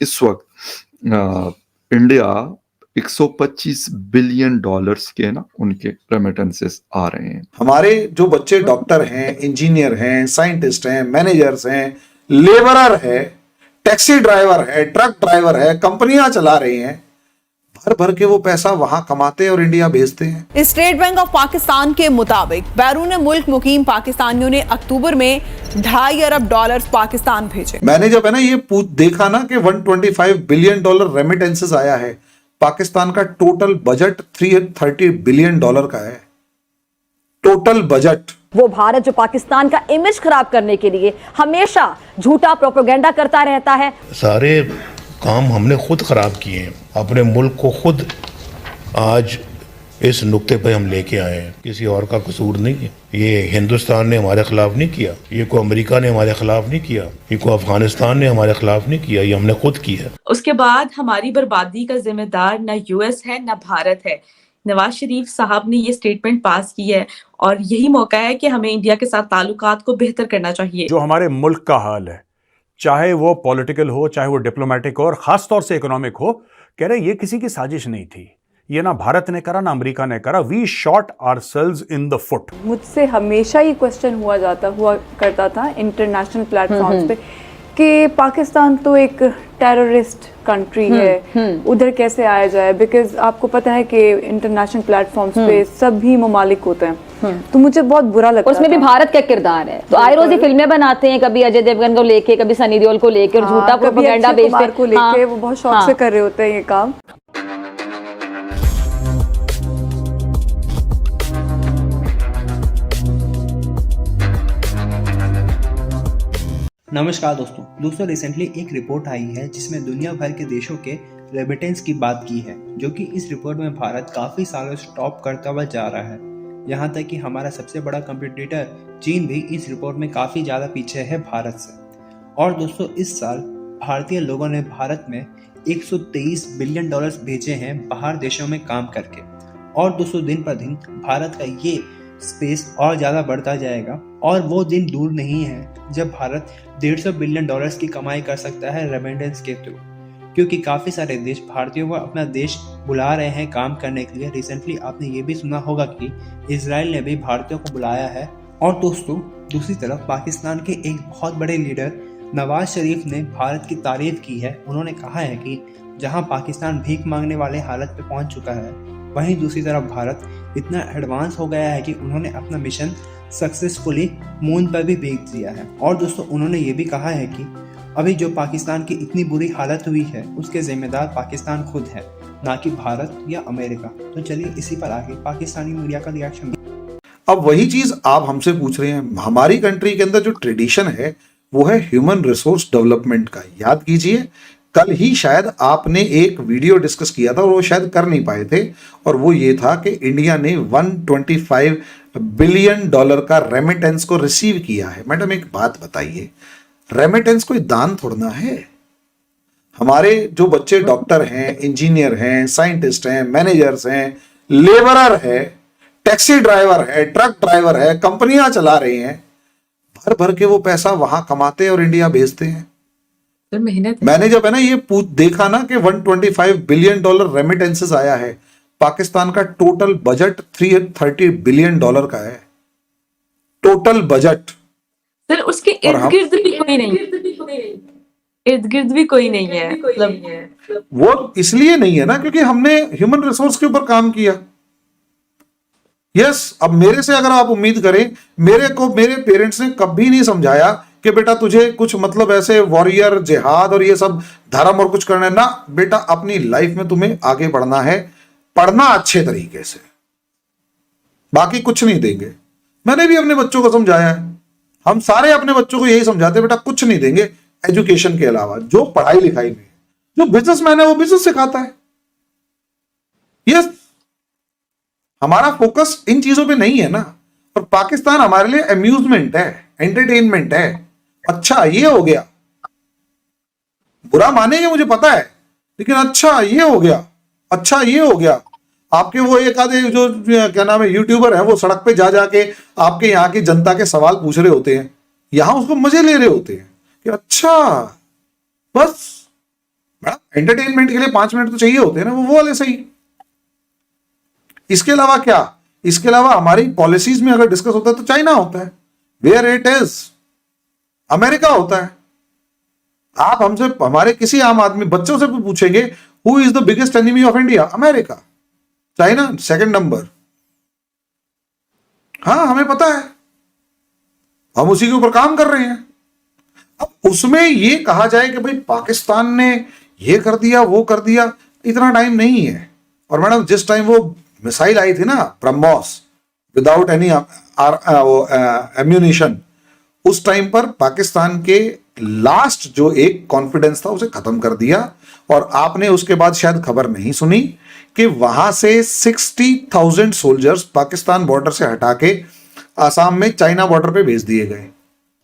इस वक्त India 125 billion dollars के ना उनके रेमिटेंसेस आ रहे हैं। हमारे जो बच्चे डॉक्टर हैं, इंजीनियर हैं, साइंटिस्ट हैं, मैनेजर्स हैं, लेबरर है, टैक्सी ड्राइवर है, ट्रक ड्राइवर है, कंपनियां चला रहे हैं, भर भर के वो पैसा वहां कमाते हैं और इंडिया भेजते हैं। स्टेट बैंक ऑफ पाकिस्तान के मुताबिक बैरून मुल्क मुकीम पाकिस्तानियों ने अक्टूबर में $2.5 अरब पाकिस्तान भेजे। मैंने जब है ना ये देखा ना कि 125 बिलियन डॉलर रेमिटेंसेस आया है, पाकिस्तान का टोटल बजट 330 बिलियन डॉलर का है, टोटल बजट। वो भारत जो पाकिस्तान का इमेज खराब करने के लिए हमेशा झूठा प्रोपेगेंडा करता रहता है। सारे काम हमने खुद खराब किए हैं, अपने मुल्क को खुद आज इस नुक्ते पे हम लेके आए हैं। किसी और का कसूर नहीं है। ये हिंदुस्तान ने हमारे खिलाफ नहीं किया, ये को अमेरिका ने हमारे खिलाफ नहीं किया, ये को अफगानिस्तान ने हमारे खिलाफ नहीं किया, ये हमने खुद किया। उसके बाद हमारी बर्बादी का जिम्मेदार न यूएस है न भारत है। नवाज शरीफ साहब ने ये स्टेटमेंट पास की है और यही मौका है कि हमें इंडिया के साथ ताल्लुकात को बेहतर करना चाहिए। जो हमारे मुल्क का हाल है, चाहे वो पॉलिटिकल हो, चाहे वो डिप्लोमेटिक हो और खास तौर से इकोनॉमिक हो, कह रहे ये किसी की साजिश नहीं थी। ये ना भारत ने करा ना अमेरिका ने करा। We shot ourselves in the foot. मुझसे हमेशा ये क्वेश्चन हुआ करता था इंटरनेशनल प्लेटफॉर्म्स पे कि पाकिस्तान तो एक टेररिस्ट कंट्री है, उधर कैसे आया जाए। बिकॉज आपको पता है कि इंटरनेशनल प्लेटफॉर्म्स पे सभी ममालिक होते हैं, तो मुझे बहुत बुरा लगता है। उसमें भी भारत का किरदार है। तो आए रोज ही फिल्में बनाते हैं, कभी अजय देवगन को लेके, कभी सनी देओल को लेके, और झूठा प्रोपेगेंडा बेचते हैं को लेके। वो बहुत शौक से कर रहे होते हैं ये काम। नमस्कार दोस्तों रिसेंटली एक रिपोर्ट आई है जिसमें दुनिया भर के देशों के रेमिटेंस की बात की है, जो कि इस रिपोर्ट में भारत काफ़ी सालों से टॉप करता हुआ जा रहा है। यहाँ तक कि हमारा सबसे बड़ा कंपटीटर चीन भी इस रिपोर्ट में काफ़ी ज़्यादा पीछे है भारत से। और दोस्तों इस साल भारतीय लोगों ने भारत में 123 बिलियन डॉलर्स भेजे हैं बाहर देशों में काम करके। और दोस्तों दिन पर दिन भारत का ये स्पेस और ज़्यादा बढ़ता जाएगा और वो दिन दूर नहीं है जब भारत 150 बिलियन डॉलर्स की कमाई कर सकता है रेमिटेंस के थ्रू, क्योंकि काफ़ी सारे देश भारतीयों को अपना देश बुला रहे हैं काम करने के लिए। रिसेंटली आपने ये भी सुना होगा कि इजराइल ने भी भारतीयों को बुलाया है। और दोस्तों दूसरी तरफ पाकिस्तान के एक बहुत बड़े लीडर नवाज शरीफ ने भारत की तारीफ की है। उन्होंने कहा है कि जहाँ पाकिस्तान भीख मांगने वाले हालत पे पहुँच चुका है, वहीं दूसरी तरफ भारत इतना एडवांस हो गया है कि उन्होंने अपना मिशन सक्सेसफुली मून पर भी भेज दिया है। और दोस्तों उन्होंने ये भी कहा है कि अभी जो पाकिस्तान की इतनी बुरी हालत हुई है उसके जिम्मेदार पाकिस्तान खुद है, ना कि भारत या अमेरिका। तो चलिए इसी पर आगे पाकिस्तानी मीडिया का रिएक्शन। अब वही चीज आप हमसे पूछ रहे हैं। हमारी कंट्री के अंदर जो ट्रेडिशन है वो है ह्यूमन रिसोर्स डेवलपमेंट का। याद कीजिए कल ही शायद आपने एक वीडियो डिस्कस किया था और वो शायद कर नहीं पाए थे, और वो ये था कि इंडिया ने 125 बिलियन डॉलर का रेमिटेंस को रिसीव किया है। मैडम एक बात बताइए, रेमिटेंस कोई दान थोड़ना है। हमारे जो बच्चे डॉक्टर हैं, इंजीनियर हैं, साइंटिस्ट हैं, मैनेजर्स हैं, लेबरर है, टैक्सी ड्राइवर है, ट्रक ड्राइवर है, कंपनियां चला रहे हैं, भर भर के वो पैसा वहां कमाते हैं और इंडिया भेजते हैं। तो मेहनत। मैंने जब है ना ये देखा ना कि 125 बिलियन डॉलर रेमिटेंसेस आया है, पाकिस्तान का टोटल बजट 330 बिलियन डॉलर का है, टोटल बजट। सर उसके इर्द गिर्द भी कोई नहीं, इर्द गिर्द भी कोई नहीं है। मतलब वो इसलिए नहीं है ना क्योंकि हमने ह्यूमन रिसोर्स के ऊपर काम किया। यस, अब मेरे से अगर आप उम्मीद करें, मेरे पेरेंट्स ने कभी नहीं समझाया कि बेटा तुझे कुछ मतलब ऐसे वॉरियर जिहाद और ये सब धर्म और कुछ करना है ना। बेटा अपनी लाइफ में तुम्हें आगे बढ़ना है, पढ़ना अच्छे तरीके से, बाकी कुछ नहीं देंगे। मैंने भी अपने बच्चों को समझाया है, हम सारे अपने बच्चों को यही समझाते हैं, बेटा कुछ नहीं देंगे एजुकेशन के अलावा। जो पढ़ाई लिखाई में, जो बिजनेसमैन है वो बिजनेस सिखाता है। यस, हमारा फोकस इन चीजों पे नहीं है ना। और पाकिस्तान हमारे लिए अम्यूजमेंट है, एंटरटेनमेंट है। अच्छा ये हो गया, बुरा मानेंगे मुझे पता है, लेकिन अच्छा ये हो गया, अच्छा ये हो गया। आपके वो एक आधे जो क्या नाम है यूट्यूबर है, वो सड़क पे जा जाके आपके यहाँ की जनता के सवाल पूछ रहे होते हैं, यहां उसको मजे ले रहे होते हैं कि अच्छा बस एंटरटेनमेंट के लिए 5 मिनट तो चाहिए होते हैं ना, वो वाले सही। इसके अलावा क्या, इसके अलावा हमारी पॉलिसीज में अगर डिस्कस होता है तो चाइना होता है, वेयर इट इज, अमेरिका होता है। आप हमसे, हमारे किसी आम आदमी बच्चों से भी पूछेंगे who is the biggest enemy of India, America. China second number. हाँ हमें पता है, हम उसी के ऊपर काम कर रहे हैं। अब उसमें ये कहा जाए कि भाई पाकिस्तान ने ये कर दिया वो कर दिया, इतना टाइम नहीं है। और मैडम जिस टाइम वो मिसाइल आई थी ना ब्रह्मोस, विदाउट एनी एम्यूनिशन, उस टाइम पर पाकिस्तान के लास्ट जो एक कॉन्फिडेंस था उसे खत्म कर दिया। और आपने उसके बाद शायद खबर नहीं सुनी कि वहां से 60,000 सोल्जर्स पाकिस्तान बॉर्डर से हटा के आसाम में चाइना बॉर्डर पे भेज दिए गए।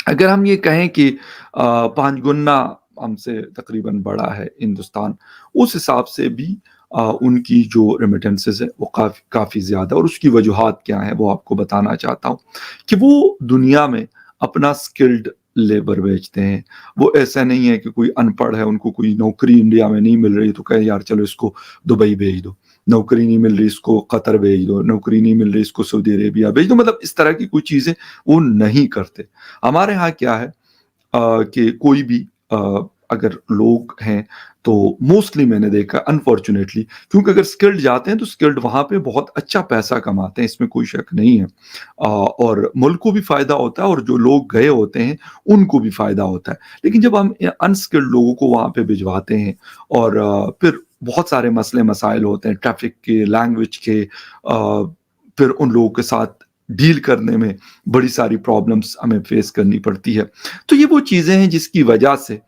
अगर हम ये कहें कि 5 गुना हमसे तकरीबन बड़ा है हिंदुस्तान, उस हिसाब से भी उनकी जो रेमिटेंसेस है वो काफ़ी ज़्यादा। और उसकी वजूहात क्या हैं वो आपको बताना चाहता हूँ कि वो दुनिया में अपना स्किल्ड लेबर बेचते हैं। वो ऐसा नहीं है कि कोई अनपढ़ है, उनको कोई नौकरी इंडिया में नहीं मिल रही तो कहे यार चलो इसको दुबई भेज दो, नौकरी नहीं मिल रही इसको कतर भेज दो, नौकरी नहीं मिल रही इसको सऊदी अरेबिया भेज दो। मतलब इस तरह की कोई चीज़ें वो नहीं करते। हमारे यहाँ क्या है कि कोई भी अगर लोग हैं तो मोस्टली मैंने देखा अनफॉर्चुनेटली, क्योंकि अगर स्किल्ड जाते हैं तो स्किल्ड वहाँ पे बहुत अच्छा पैसा कमाते हैं, इसमें कोई शक नहीं है। और मुल्क को भी फ़ायदा होता है और जो लोग गए होते हैं उनको भी फ़ायदा होता है। लेकिन जब हम अनस्किल्ड लोगों को वहाँ पे भिजवाते हैं और फिर बहुत सारे मसले मसाइल होते हैं, ट्रैफिक के, लैंग्वेज के, फिर उन लोगों के साथ डील करने में बड़ी सारी प्रॉब्लम्स हमें फेस करनी पड़ती है। तो ये वो चीज़ें हैं जिसकी वजह से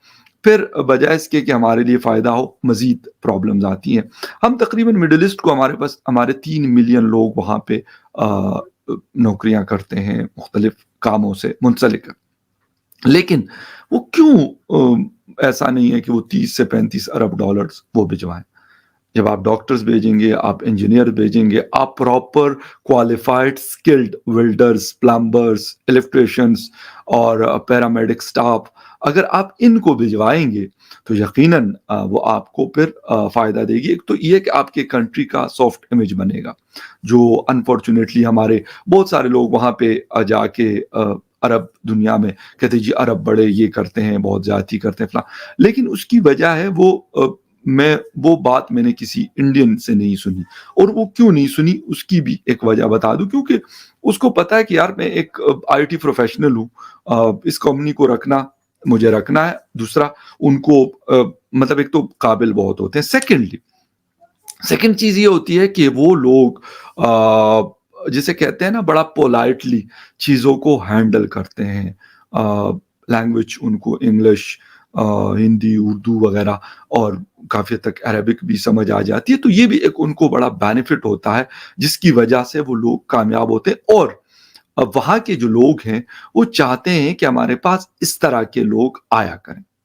फिर बजाय इसके कि हमारे लिए फ़ायदा हो, मज़ीद प्रॉब्लम्स आती हैं। हम तकरीबन मिडल ईस्ट को हमारे 3 मिलियन लोग वहाँ पे नौकरियाँ करते हैं मुख्तलिफ कामों से मुंसलिक। लेकिन वो क्यों ऐसा नहीं है कि वो 30 से 35 अरब डॉलर्स वो भिजवाएं। जब आप डॉक्टर्स भेजेंगे, आप इंजीनियर भेजेंगे, आप proper qualified skilled welders, plumbers, electricians और पैरामेडिक स्टाफ, अगर आप इनको भिजवाएंगे तो यकीनन वो आपको फिर फ़ायदा देगी। एक तो ये कि आपके कंट्री का सॉफ्ट इमेज बनेगा, जो अनफॉर्चुनेटली हमारे बहुत सारे लोग वहाँ पे जाके अरब दुनिया में कहते जी अरब बड़े ये करते हैं, बहुत ज़्यादती करते हैं फलां। लेकिन उसकी वजह है वो बात मैंने किसी इंडियन से नहीं सुनी। और वो क्यों नहीं सुनी उसकी भी एक वजह बता दूं, क्योंकि उसको पता है कि यार मैं एक आईटी प्रोफेशनल हूँ, इस कंपनी को मुझे रखना है। दूसरा उनको मतलब एक तो काबिल बहुत होते हैं। सेकंड चीज ये होती है कि वो लोग जिसे कहते हैं ना बड़ा पोलाइटली चीज़ों को हैंडल करते हैं। लैंग्वेज उनको इंग्लिश, हिंदी, उर्दू वगैरह और काफ़ी हद तक अरबिक भी समझ आ जाती है। तो ये भी एक उनको बड़ा बेनिफिट होता है जिसकी वजह से वो लोग कामयाब होते हैं। और वहाँ के जो लोग हैं वो चाहते हैं कि हमारे पास इस तरह के लोग आया करें।